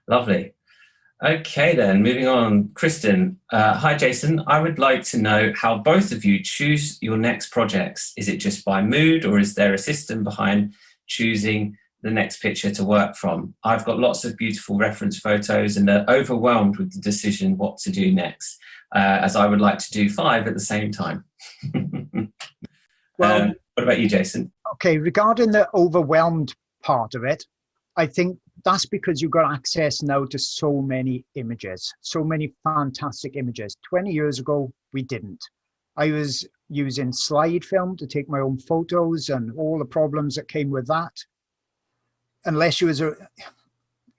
Lovely. Okay, then moving on. Kristen, hi Jason. I would like to know how both of you choose your next projects. Is it just by mood, or is there a system behind choosing the next picture to work from? I've got lots of beautiful reference photos and are overwhelmed with the decision what to do next, as I would like to do 5 at the same time. Well, what about you, Jason? Okay, regarding the overwhelmed part of it, I think that's because you've got access now to so many images, so many fantastic images. 20 years ago, we didn't. I was using slide film to take my own photos and all the problems that came with that. Unless you was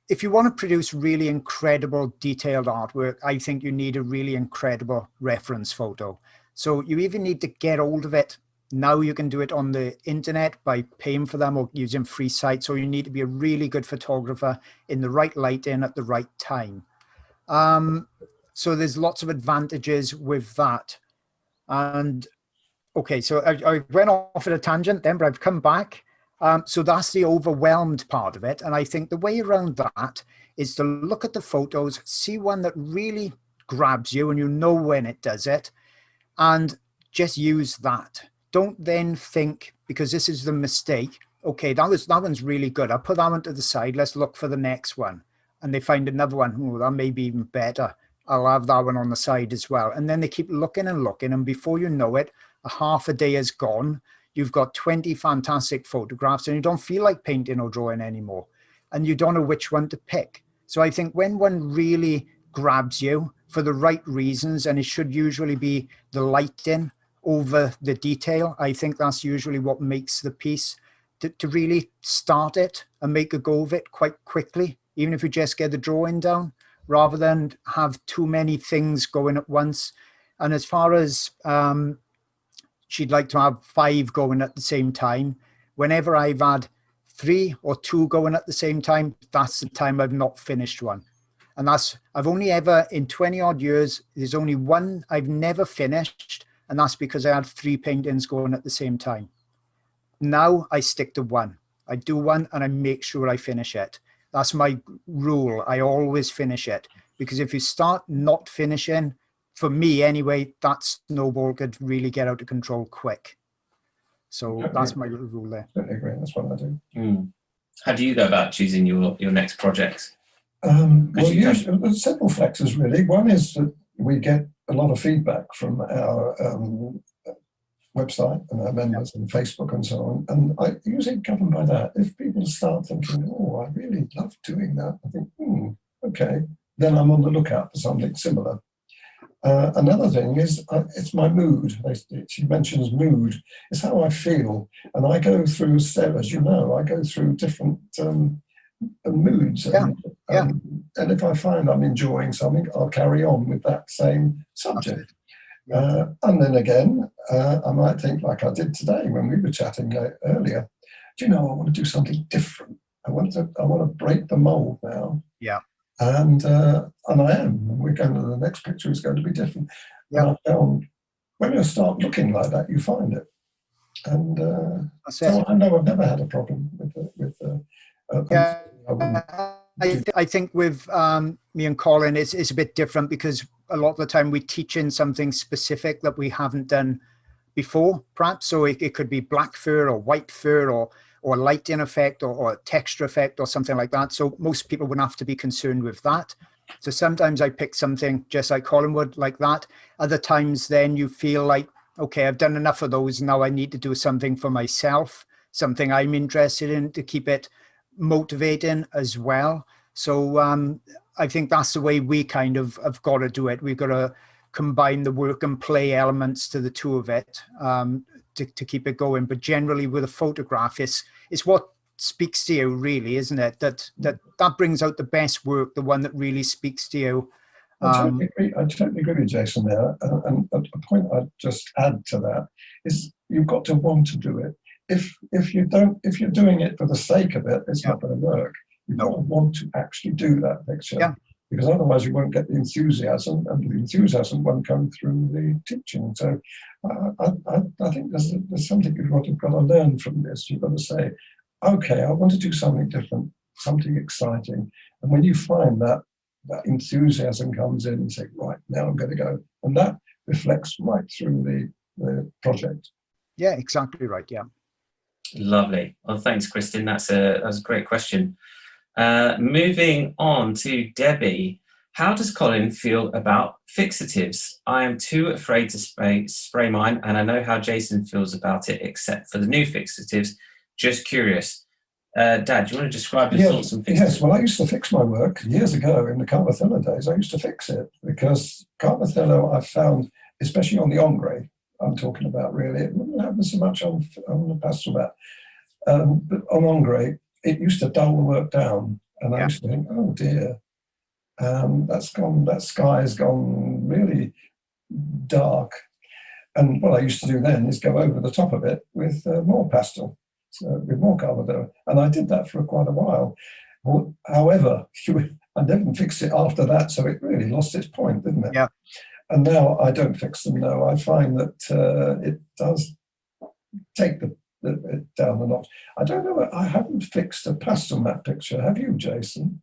if you want to produce really incredible detailed artwork, I think you need a really incredible reference photo. So you even need to get hold of it. Now you can do it on the internet by paying for them or using free sites, or you need to be a really good photographer in the right lighting at the right time. So there's lots of advantages with that. And okay, so I went off at a tangent then, but I've come back. So that's the overwhelmed part of it. And I think the way around that is to look at the photos, see one that really grabs you and you know when it does it, and just use that. Don't then think, because this is the mistake, okay, that one's really good. I'll put that one to the side. Let's look for the next one. And they find another one. Oh, that may be even better. I'll have that one on the side as well. And then they keep looking and looking. And before you know it, a half a day is gone. You've got 20 fantastic photographs and you don't feel like painting or drawing anymore. And you don't know which one to pick. So I think when one really grabs you for the right reasons, and it should usually be the lighting over the detail, I think that's usually what makes the piece, to really start it and make a go of it quite quickly, even if you just get the drawing down, rather than have too many things going at once. And as far as she'd like to have 5 going at the same time, whenever I've had 3 or 2 going at the same time, that's the time I've not finished one. And I've only ever, in 20 odd years, there's only one I've never finished, and that's because I had 3 paintings going at the same time. Now I stick to one. I do one and I make sure I finish it. That's my rule. I always finish it, because if you start not finishing, for me anyway, that snowball could really get out of control quick. So that's my little rule there. I agree. That's what I do. How do you go about choosing your next projects? Well, usually, there's several factors really. One is that we get a lot of feedback from our website and our members and Facebook and so on. And I usually govern by that. If people start thinking, oh, I really love doing that, I think, okay, then I'm on the lookout for something similar. Another thing is it's my mood. She mentions mood. It's how I feel. And I go through, as you know, I go through different moods. And if I find I'm enjoying something, I'll carry on with that same subject. And then again, I might think, like I did today when we were chatting earlier, do you know, I want to do something different. I want to break the mold now. Yeah. And I am. We're going to the next picture is going to be different. Yeah. And I found when you start looking like that, you find it. And so I know I've never had a problem with I think with me and Colin, it's a bit different, because a lot of the time we teach in something specific that we haven't done before, perhaps. So it could be black fur or white fur or lighting effect or texture effect or something like that. So most people wouldn't have to be concerned with that. So sometimes I pick something just like Colin would, like that. Other times then you feel like, okay, I've done enough of those. Now I need to do something for myself, something I'm interested in, to keep it motivating as well. So I think that's the way we kind of have got to do it. We've got to combine the work and play elements to the two of it to keep it going. But generally with a photograph, it's what speaks to you, really, isn't it? That brings out the best work, the one that really speaks to you. I totally agree with Jason there. And a point I'd just add to that is you've got to want to do it. If you're doing it for the sake of it, it's not going to work. You've got to want to actually do that picture, because otherwise you won't get the enthusiasm, and the enthusiasm won't come through the teaching. So I think there's something you've got to learn from this. You've got to say, okay, I want to do something different something exciting. And when you find that enthusiasm comes in and say, right, now I'm going to go. And that reflects right through the project. Yeah, exactly right. Yeah. Lovely. Well, thanks, Kristen. That's a great question. Moving on to Debbie. How does Colin feel about fixatives? I am too afraid to spray mine, and I know how Jason feels about it, except for the new fixatives. Just curious. Dad, do you want to describe your thoughts on fixatives? Yes, well, I used to fix my work years ago in the Carvathillo days. I used to fix it because Carvathillo, I found, especially on the ombre, I'm talking about really, it wouldn't happen so much on the pastel mat. But on ombre, it used to dull the work down. And I used to think, oh dear, that sky has gone really dark. And what I used to do then is go over the top of it with more pastel, with more Carvathillo. And I did that for quite a while. Well, however, I never fixed it after that, so it really lost its point, didn't it? Yeah. And now I don't fix them. No, I find that it does take it down a notch. I don't know. I haven't fixed a pastel mat picture. Have you, Jason?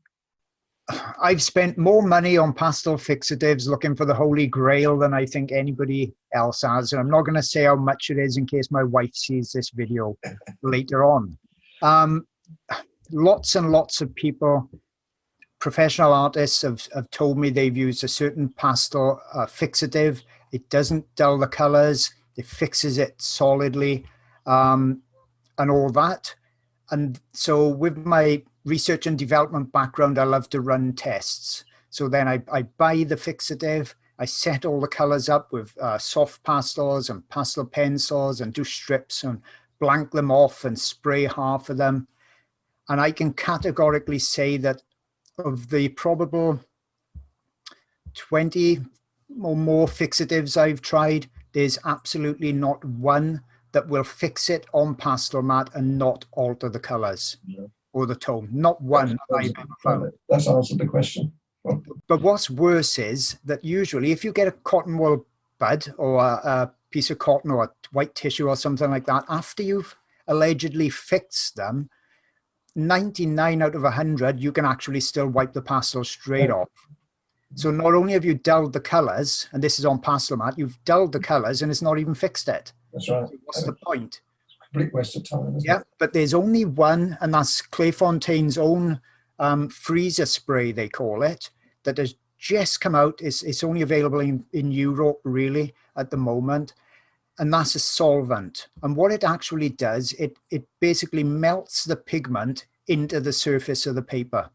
I've spent more money on pastel fixatives looking for the holy grail than I think anybody else has. And I'm not going to say how much it is in case my wife sees this video later on. Lots and lots of people, professional artists have told me they've used a certain pastel fixative. It doesn't dull the colors. It fixes it solidly and all that. And so with my research and development background, I love to run tests. So then I buy the fixative, I set all the colors up with soft pastels and pastel pencils and do strips and blank them off and spray half of them. And I can categorically say that of the probable 20 or more fixatives I've tried, there's absolutely not one that will fix it on pastel mat and not alter the colors or the tone. Not one I've ever found. That's answered the question. But what's worse is that usually if you get a cotton wool bud or a piece of cotton or a white tissue or something like that, after you've allegedly fixed them, 99 out of 100, you can actually still wipe the pastel straight off. So not only have you dulled the colors, and this is on pastel mat, you've dulled the colors and it's not even fixed it. That's right. So what's the point? Complete waste of time, isn't Yeah, it? but there's only one, and that's Clayfontaine's own freezer spray, they call it, that has just come out. It's only available in Europe, really, at the moment. And that's a solvent. And what it actually does, it basically melts the pigment into the surface of the paper.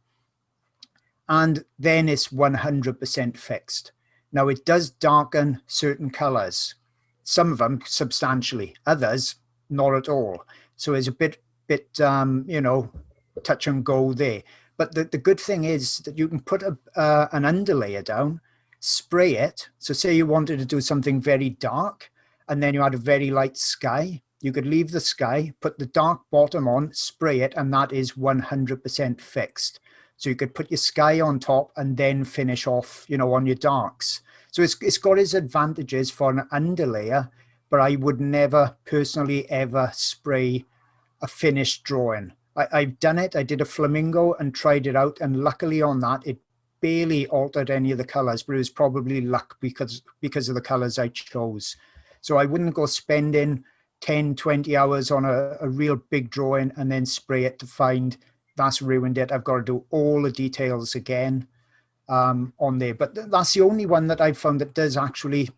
And then it's 100% fixed. Now, it does darken certain colors, some of them substantially, others not at all. So it's a bit touch and go there. But the good thing is that you can put an underlayer down, spray it. So say you wanted to do something very dark, and then you had a very light sky. You could leave the sky, put the dark bottom on, spray it, and that is 100% fixed. So you could put your sky on top and then finish off, on your darks. So it's got its advantages for an underlayer, but I would never personally ever spray a finished drawing. I've done it. I did a flamingo and tried it out, and luckily on that, it barely altered any of the colors, but it was probably luck because of the colors I chose. So I wouldn't go spending 10, 20 hours on a real big drawing and then spray it to find that's ruined it. I've got to do all the details again on there. But that's the only one that I've found that does actually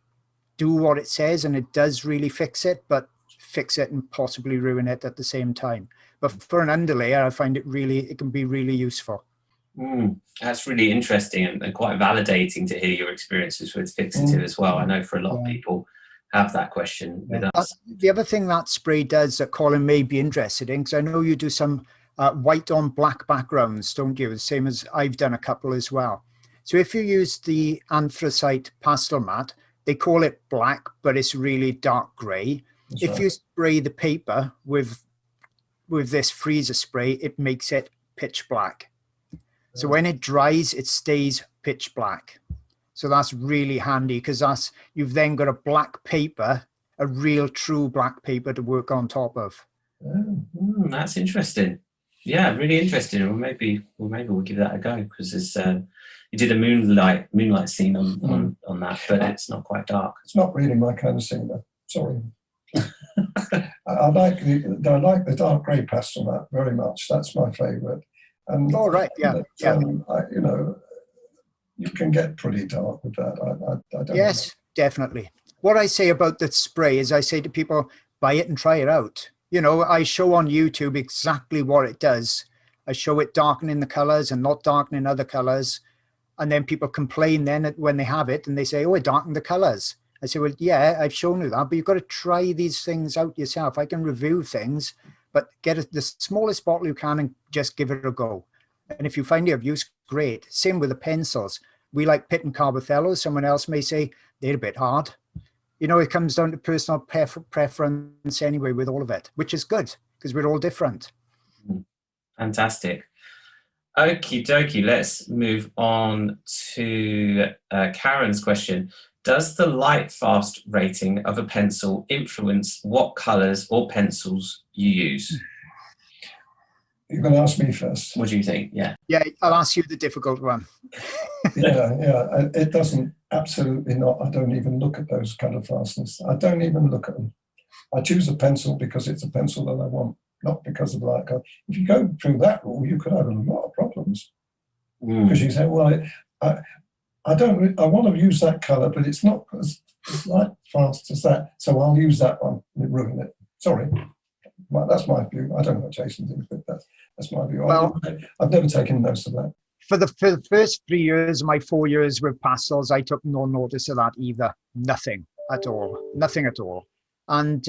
do what it says, and it does really fix it, but fix it and possibly ruin it at the same time. But for an underlayer, I find it can be really useful. That's really interesting and quite validating to hear your experiences with fixative as well. I know for a lot of people have that question with us. The other thing that spray does that Colin may be interested in, because I know you do some white on black backgrounds, don't you? The same as I've done a couple as well. So if you use the anthracite pastel mat, they call it black, but it's really dark gray. If you spray the paper with this freezer spray, it makes it pitch black. So when it dries, it stays pitch black. So that's really handy because you've then got a black paper, a real true black paper to work on top of. That's interesting. Yeah, really interesting. Well, maybe we'll give that a go, because there's you did a moonlight scene on that, but it's not quite dark. It's not really my kind of scene, though. Sorry. I like the dark grey pastel map very much. That's my favourite. And Oh, right, yeah, yeah. you know, you can get pretty dark with that. I don't know. Yes, definitely. What I say about the spray is I say to people, buy it and try it out. You know, I show on YouTube exactly what it does. I show it darkening the colors and not darkening other colors. And then people complain then when they have it and they say, oh, it darkened the colors. I say, well, yeah, I've shown you that, but you've got to try these things out yourself. I can review things, but get the smallest bottle you can and just give it a go. And if you find it of use, great. Same with the pencils. We like Pitt and Carbothello. Someone else may say they're a bit hard. You know, it comes down to personal preference anyway with all of it, which is good because we're all different. Fantastic. Okie dokie, let's move on to Karen's question. Does the lightfast rating of a pencil influence what colours or pencils you use? You're going to ask me first. What do you think? Yeah. Yeah, I'll ask you the difficult one. Yeah. It doesn't, absolutely not. I don't even look at those colour fastness. I don't even look at them. I choose a pencil because it's a pencil that I want, not because of the light color. If you go through that rule, you could have a lot of problems. Because you say, well, I want to use that colour, but it's not as light fast as that, so I'll use that one and ruin it. Sorry. That's my view. I don't know what Jason thinks, but that's my view. Well, I've never taken notice of that. For the first 3 years, my 4 years with pastels, I took no notice of that either. Nothing at all. Nothing at all. And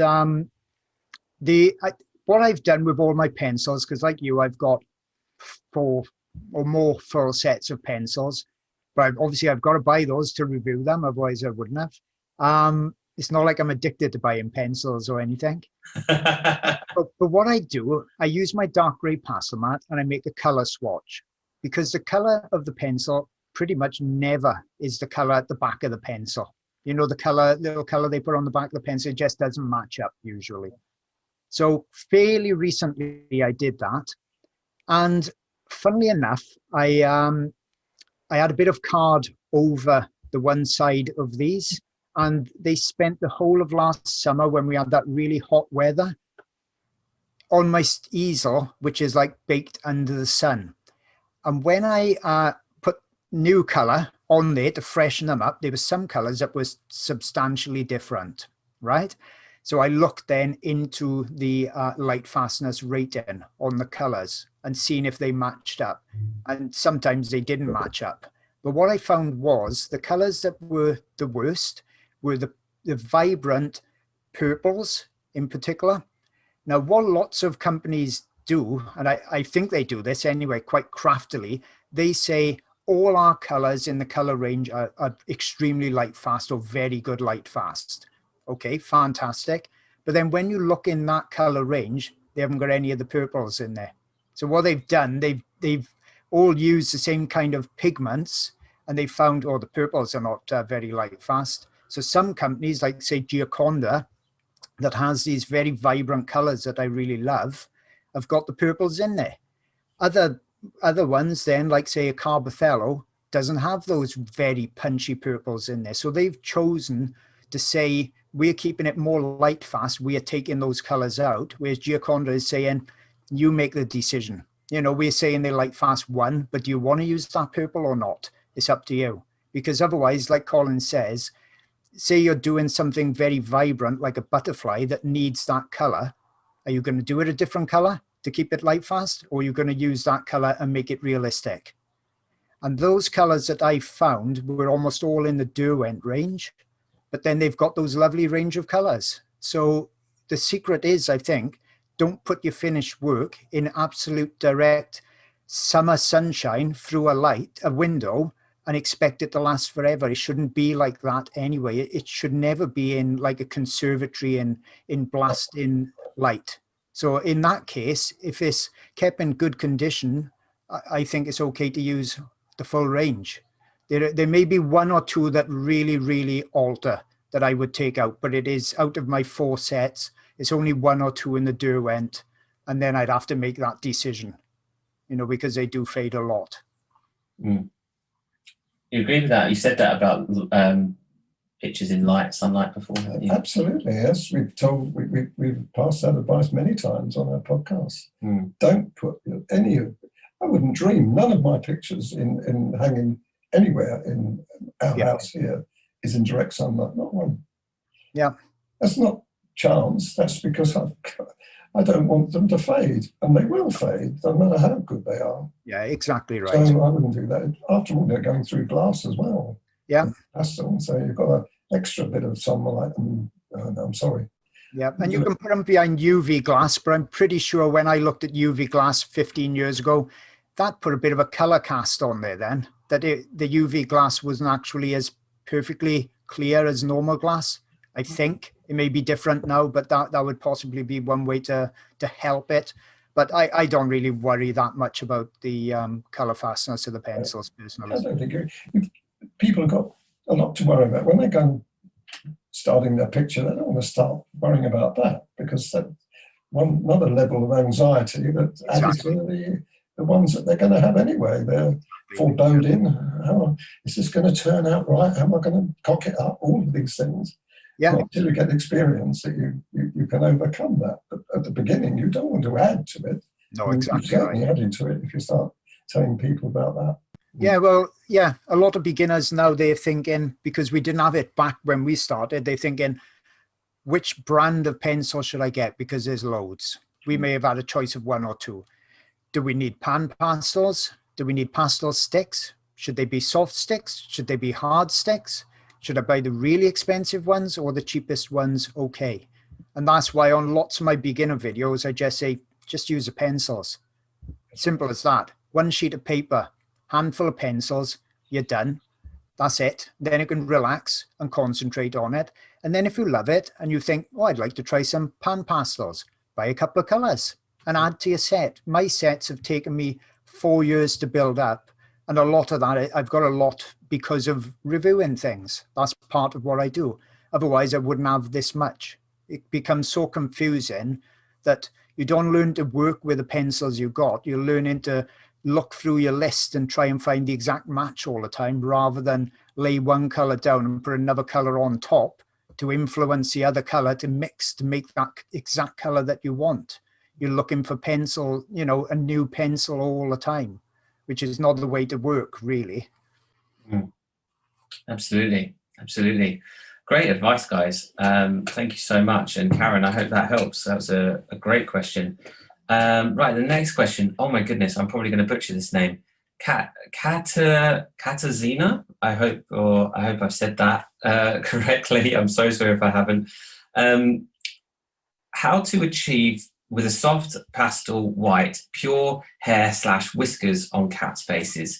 what I've done with all my pencils, because like you, I've got 4 or more full sets of pencils, but obviously I've got to buy those to review them, otherwise I wouldn't have. It's not like I'm addicted to buying pencils or anything. But what I do, I use my dark grey pastel mat and I make a colour swatch, because the colour of the pencil pretty much never is the colour at the back of the pencil. You know, the little colour they put on the back of the pencil, it just doesn't match up usually. So fairly recently I did that. And funnily enough, I had a bit of card over the one side of these, and they spent the whole of last summer, when we had that really hot weather, on my easel, which is like baked under the sun. And when I put new color on there to freshen them up, there were some colors that was substantially different, right? So I looked then into the light fastness rating on the colors and seeing if they matched up. And sometimes they didn't match up. But what I found was the colors that were the worst were the vibrant purples in particular. Now, what lots of companies do, and I think they do this anyway, quite craftily, they say all our colors in the color range are extremely light fast or very good light fast. Okay, fantastic. But then when you look in that color range, they haven't got any of the purples in there. So what they've done, they've all used the same kind of pigments, and they found, oh, the purples are not very light fast. So some companies, like say Gioconda, that has these very vibrant colors that I really love, have got the purples in there. Other ones then, like say a Carbothello, doesn't have those very punchy purples in there. So they've chosen to say, we're keeping it more light fast, we are taking those colors out, whereas Gioconda is saying, you make the decision. You know, we're saying they're light fast 1, but do you want to use that purple or not? It's up to you. Because otherwise, like Colin says, say you're doing something very vibrant, like a butterfly that needs that color. Are you going to do it a different color to keep it light fast? Or are you going to use that color and make it realistic? And those colors that I found were almost all in the Derwent range, but then they've got those lovely range of colors. So the secret is, I think, don't put your finished work in absolute direct summer sunshine through a window and expect it to last forever. It shouldn't be like that anyway. It should never be in like a conservatory in blasting light. So in that case, if it's kept in good condition, I think it's okay to use the full range. There may be 1 or 2 that really, really alter that I would take out, but it is out of my 4 sets. It's only 1 or 2 in the Derwent, and then I'd have to make that decision. you know, because they do fade a lot. Mm. You agree with that? You said that about pictures in sunlight before, haven't you? Absolutely, yes. We've passed that advice many times on our podcast. Mm. Don't put any of, I wouldn't dream, none of my pictures in hanging anywhere in our house here is in direct sunlight, not one. Yeah. That's not chance, that's because I don't want them to fade, and they will fade, no matter how good they are. Yeah, exactly right. So I wouldn't do that. After all, they're going through glass as well. Yeah. Pastel, so you've got an extra bit of sunlight, and I'm sorry. Yeah, and you can put them behind UV glass, but I'm pretty sure when I looked at UV glass 15 years ago, that put a bit of a color cast on there then, that the UV glass wasn't actually as perfectly clear as normal glass. I think it may be different now, but that would possibly be one way to help it. But I don't really worry that much about the color fastness of the pencils personally. I don't think people have got a lot to worry about when they go starting their picture. They don't want to start worrying about that, because that's another level of anxiety that adds to the ones that they're going to have anyway. They're foreboding. How is this going to turn out right? How am I going to cock it up? All of these things. Yeah. Not until you get experience that you can overcome that. But at the beginning, you don't want to add to it. No, exactly. You're certainly adding to it if you start telling people about that. Yeah, well, yeah, a lot of beginners now, they're thinking, because we didn't have it back when we started, they're thinking, which brand of pencil should I get? Because there's loads. We may have had a choice of one or two. Do we need pan pastels? Do we need pastel sticks? Should they be soft sticks? Should they be hard sticks? Should I buy the really expensive ones or the cheapest ones? Okay. And that's why on lots of my beginner videos, I just say, just use the pencils. Simple as that. One sheet of paper, handful of pencils, you're done. That's it. Then you can relax and concentrate on it. And then if you love it and you think, oh, I'd like to try some pan pastels, buy a couple of colors and add to your set. My sets have taken me 4 years to build up. And a lot of that, I've got a lot because of reviewing things. That's part of what I do. Otherwise, I wouldn't have this much. It becomes so confusing that you don't learn to work with the pencils you got. You're learning to look through your list and try and find the exact match all the time, rather than lay one color down and put another color on top to influence the other color to mix to make that exact color that you want. You're looking for pencil, you know, a new pencil all the time, which is not the way to work, really. Mm. Absolutely. Absolutely. Great advice, guys. Thank you so much. And Karen, I hope that helps. That was a great question. Right, the next question. Oh my goodness, I'm probably going to butcher this name. Katarzyna. I hope I've said that correctly. I'm so sorry if I haven't. How to achieve with a soft pastel white pure hair/whiskers on cat's faces.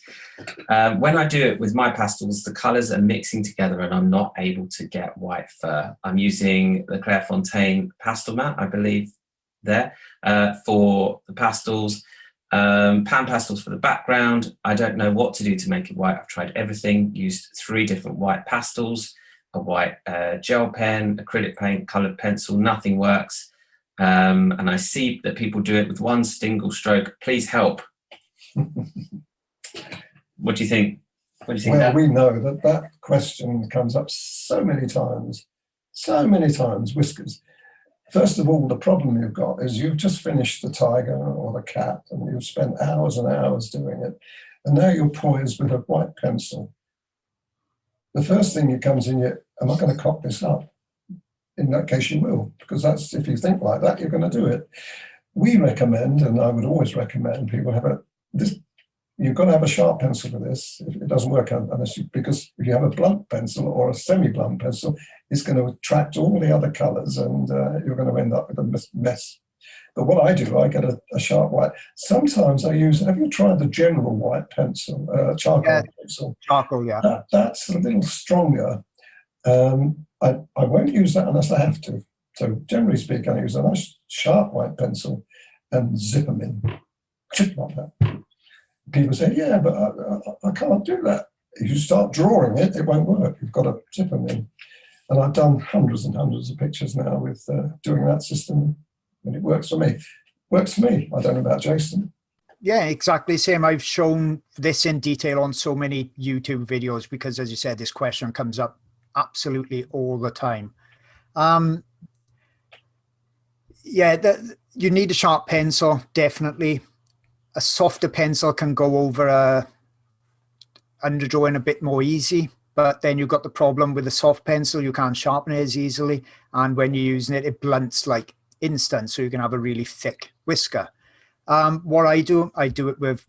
When I do it with my pastels, the colors are mixing together and I'm not able to get white fur. I'm using the Clairefontaine pastel mat, I believe, there for the pastels. Pan pastels for the background. I don't know what to do to make it white. I've tried everything, used 3 different white pastels, a white gel pen, acrylic paint, colored pencil, nothing works. And I see that people do it with one single stroke. Please help. What do you think? What do you think? Well, we know that question comes up so many times, whiskers. First of all, the problem you've got is you've just finished the tiger or the cat and you've spent hours and hours doing it. And now you're poised with a white pencil. The first thing that comes in your, am I going to cock this up? In that case, you will, because that's, if you think like that, you're going to do it. We recommend, and I would always recommend people have you've got to have a sharp pencil for this. If it doesn't work unless because if you have a blunt pencil or a semi-blunt pencil, it's going to attract all the other colors and you're going to end up with a mess. But what I do, I get a sharp white. Sometimes I use, have you tried the general white pencil, charcoal pencil? Charcoal, yeah. That's a little stronger. I won't use that unless I have to. So generally speaking, I use a nice sharp white pencil and zip them in, just like that. People say, yeah, but I can't do that. If you start drawing it, it won't work. You've got to zip them in. And I've done hundreds and hundreds of pictures now with doing that system, and it works for me. Works for me. I don't know about Jason. Yeah, exactly same. I've shown this in detail on so many YouTube videos because, as you said, this question comes up absolutely all the time. Yeah, you need a sharp pencil, definitely. A softer pencil can go over a underdrawing a bit more easy, but then you've got the problem with a soft pencil, you can't sharpen it as easily, and when you're using it, it blunts like instant, so you can have a really thick whisker. What I do it with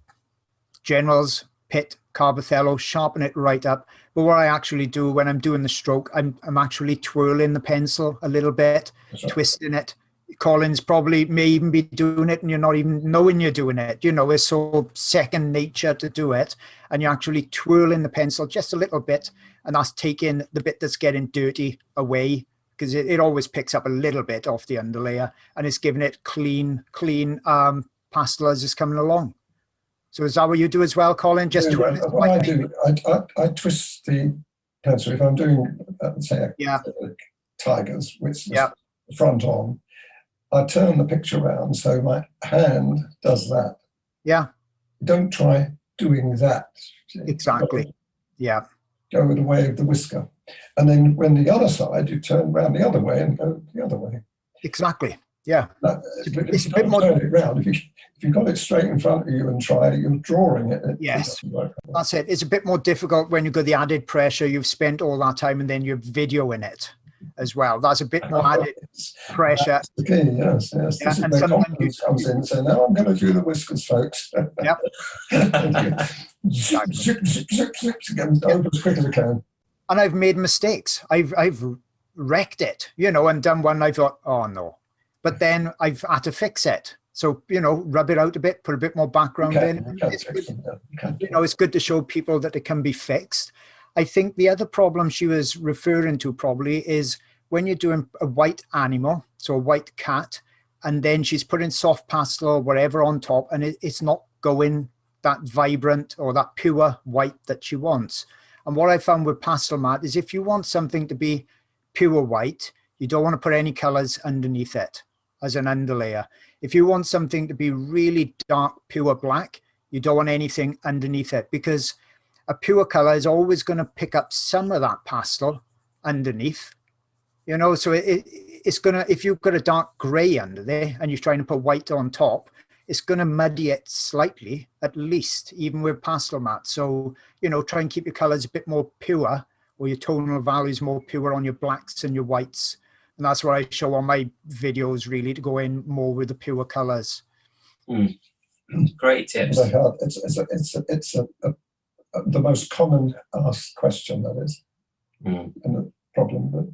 Generals, Pitt, Carbothello, sharpen it right up. But what I actually do when I'm doing the stroke, I'm actually twirling the pencil a little bit, That's right. twisting it. Colin's probably may even be doing it and you're not even knowing you're doing it. You know, it's so second nature to do it. And you're actually twirling the pencil just a little bit, and that's taking the bit that's getting dirty away, because it always picks up a little bit off the underlayer, and it's giving it clean pastel as it's coming along. So is that what you do as well, Colin? Just twirl it what I slightly? do, I twist the pencil. If I'm doing, say, Yeah. tigers, which is Yeah. front on, I turn the picture around so my hand does that. Yeah, Don't try doing that. exactly. Yeah. Go the way of the whisker. And then when the other side, you turn around the other way and go the other way. Exactly. Yeah. It's a bit more. Turn it round. If you've got it straight in front of you and try it, you're drawing it. Yes. That's it. It's a bit more difficult when you've got the added pressure. You've spent all that time and then you're videoing it as well. That's a bit more added pressure. That's the key, yes. Yeah, This is and where sometimes confidence comes in. So now I'm going to do the whiskers, folks. Yep. Zip, zip, zip, zip, zip, get over as quick as I can. And I've made mistakes. I've wrecked it, you know, and done one. I thought, oh no, but then I've had to fix it. So, you know, rub it out a bit, put a bit more background in. You know, it's good to show people that it can be fixed. I think the other problem she was referring to probably is when you're doing a white animal, so a white cat, and then she's putting soft pastel or whatever on top, and it's not going that vibrant or that pure white that she wants. And what I found with pastel mat is if you want something to be pure white, you don't want to put any colors underneath it as an underlayer. If you want something to be really dark, pure black, you don't want anything underneath it, because a pure color is always going to pick up some of that pastel underneath, you know. So it's going to, if you've got a dark gray under there and you're trying to put white on top, it's going to muddy it slightly, at least, even with pastel mat. So, you know, try and keep your colors a bit more pure, or your tonal values more pure on your blacks and your whites. And that's what I show on my videos, really, to go in more with the pure colors. Great tips. It's the most common asked question, that is, and the problem. But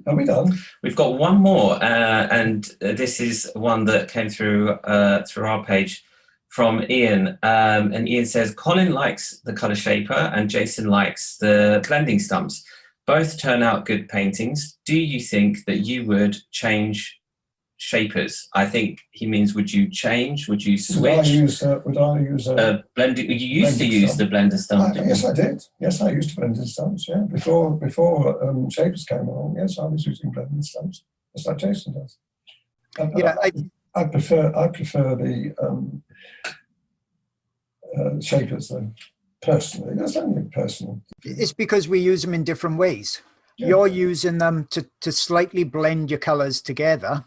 are we done? We've got one more, and this is one that came through our page from Ian. And Ian says, Colin likes the color shaper and Jason likes the blending stumps. Both turn out good paintings. Do you think that you would change shapers? I think he means, would you change? Would you switch? Would I use a blending? You used to use the blender stump. Yes, I did. Yes, I used blending stumps. Yeah, before shapers came along. Yes, I was using blending stumps, just like Jason does. Yeah, I prefer the shapers though. Personally, that's only personal. It's because we use them in different ways. Yeah. You're using them to slightly blend your colors together,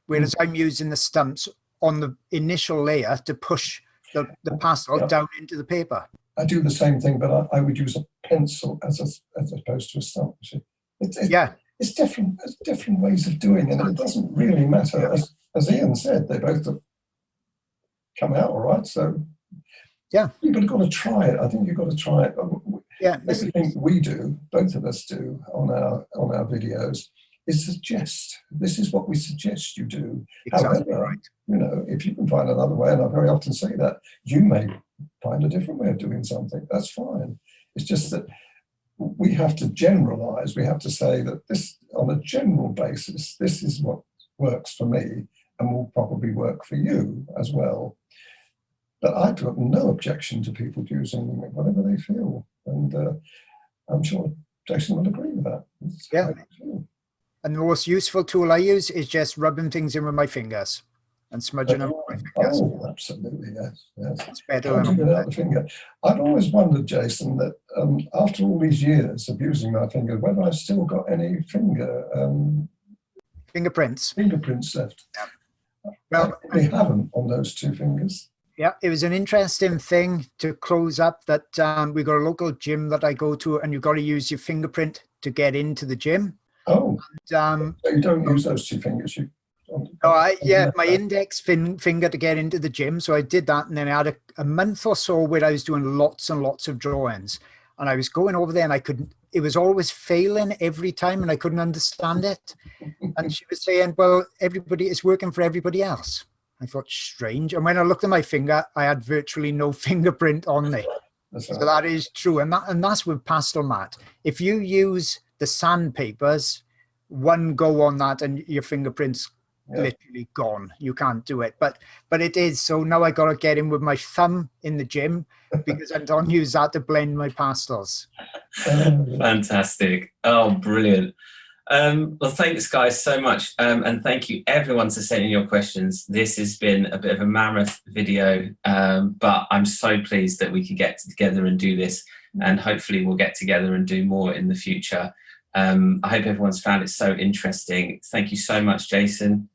whereas I'm using the stumps on the initial layer to push the pastel down into the paper. I do the same thing, but I would use a pencil as opposed to a stump. It's different. There's different ways of doing it, and it doesn't really matter. As Ian said, they both come out all right. So yeah, you've got to try it. I think you've got to try it. Yeah, everything we do, both of us do on our videos, is suggest. This is what we suggest you do. Exactly. However, right. You know, if you can find another way, and I very often say that, you may find a different way of doing something. That's fine. It's just that we have to generalize. We have to say that this, on a general basis, this is what works for me and will probably work for you as well. But I've got no objection to people using whatever they feel. And I'm sure Jason will agree with that. Yeah. And the most useful tool I use is just rubbing things in with my fingers. and smudging them with my fingers. Oh, absolutely, yes, yes. It's better Can't than do without the finger. I've always wondered, Jason, that after all these years of using my finger, whether I've still got any fingerprints. fingerprints left. Yeah. I Well, probably haven't on those two fingers. yeah, it was an interesting thing to close up that we got a local gym that I go to, and you've got to use your fingerprint to get into the gym. Oh, And, so you don't use those two fingers. my index finger to get into the gym. So I did that, and then I had a month or so where I was doing lots and lots of drawings, and I was going over there, and it was always failing every time, and I couldn't understand it. And she was saying, well, everybody is working for everybody else. I thought, strange. And when I looked at my finger, I had virtually no fingerprint on there. That's So right. that is true. And that's with pastel mat. If you use the sandpapers, one go on that and your fingerprint's literally gone. You can't do it. But it is. So now I got to get in with my thumb in the gym because I don't use that to blend my pastels. Fantastic. Oh, brilliant. Well, thanks guys so much, and thank you everyone for sending your questions. This has been a bit of a mammoth video, but I'm so pleased that we could get together and do this, and hopefully we'll get together and do more in the future. I hope everyone's found it so interesting. Thank you so much, Jason.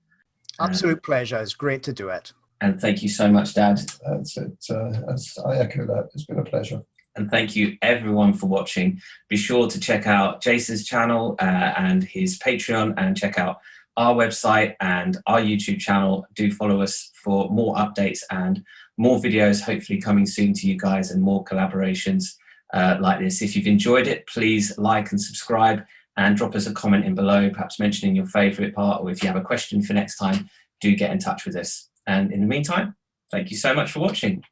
Absolute pleasure. It's great to do it. And thank you so much, Dad. That's it. I echo that. It's been a pleasure. And thank you everyone for watching. Be sure to check out Jason's channel and his Patreon, and check out our website and our YouTube channel. Do follow us for more updates and more videos, hopefully coming soon to you guys, and more collaborations like this. If you've enjoyed it, please like and subscribe, and drop us a comment in below, perhaps mentioning your favorite part, or if you have a question for next time, do get in touch with us. And in the meantime, thank you so much for watching.